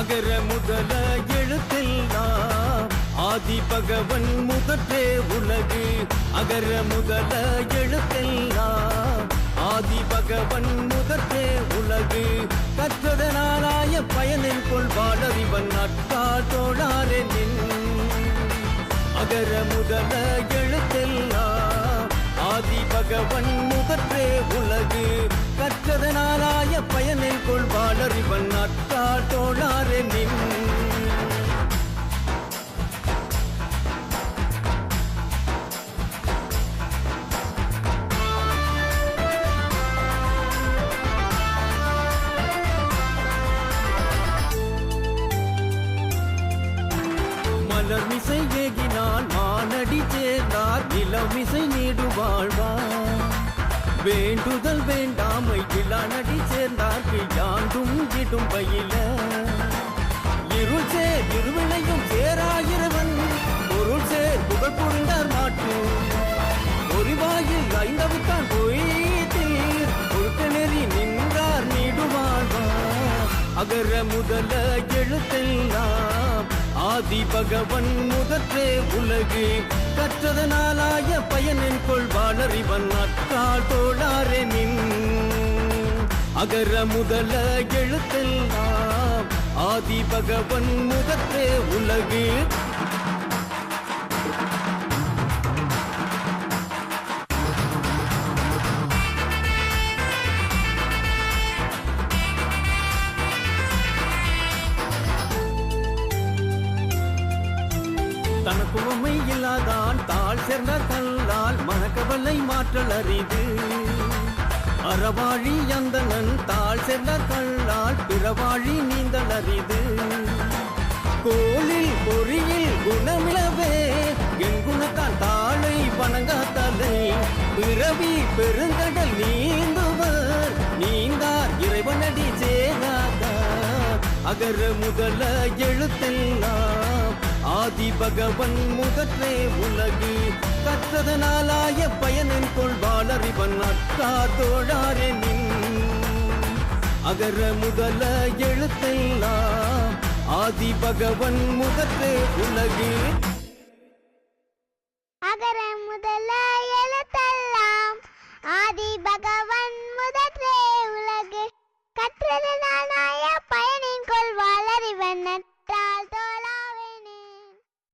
அகர முதல எழுத்தெல்லாம் ஆதி பகவன் முதற்றே உலகு. அகர முதல எழுத்தெல்லாம் ஆதி பகவன் முதற்றே உலகு. கற்றதனாலாய பயனின் கொள்வாளறிவன் நட்டால் தோழாரே நின். அகர முதல எழுத்தெல்லாம் ஆதி பகவன் முதற்றே உலகு. கற்றதனாலாய பயனின் கொள்வாளறிவன் நட்டால் தோழாரே நின். மலர்மிசை ஏகினான் மானடி சேர்ந்தார் நிலமிசை நீடு வாழ்வார். வேண்டுதல் வேண்டாமை கிளானடி சேர்ந்தார்க்கு யாண்டும் இடும் பயில. இருள் சேர் இருவினையும் சேராயிரவன் பொருள் சேர் புகழ் புரிந்தார் மாட்டும். ஒருவாயில் ஐந்தவுத்தான் பொய்தீர் ஒழுக்க நெறி நின்றார் நீடு வாழ்வார். அகர முதல எழுத்தெல்லாம் ஆதி பகவன் முதற்றே உலகு. கற்றதனாலாய பயனின் கொள்வாளறிவன் நட்டால் தோழாரே நின். அகர முதல எழுத்தெல்லாம் ஆதி பகவன் முதற்றே உலகு. தனக்கு உமை இல்லாதான் தாழ் சேர்ந்த கல்லால் மனக்கவலை மாற்றல் அரிது. அறவாழி அந்தணன் தாழ் சேர்ந்த கல்லால் பிறவாழி நீந்தல் அரிது. கோலில் பொறியில் குணமிழவே என் குணத்தான் தாளை வணங்காத்தலை. பிறவி பெருங்கடல் நீந்துவர் நீந்தார் இறைவனடி சேராதார். அகர முதல எழுத்தெல்லாம் ஆதி பகவன் முதற்றே உலகு. கற்றதனாலாய பயனின் கொள்வாளறிவன் நட்டார் தோழாரே நின். அகர முதல எழுத்தெல்லாம் ஆதி பகவன் முதற்றே உலகு. அகர முதல எழுத்தெல்லாம் ஆதி பகவன் முதற்றே உலகு. கற்றதனாலாய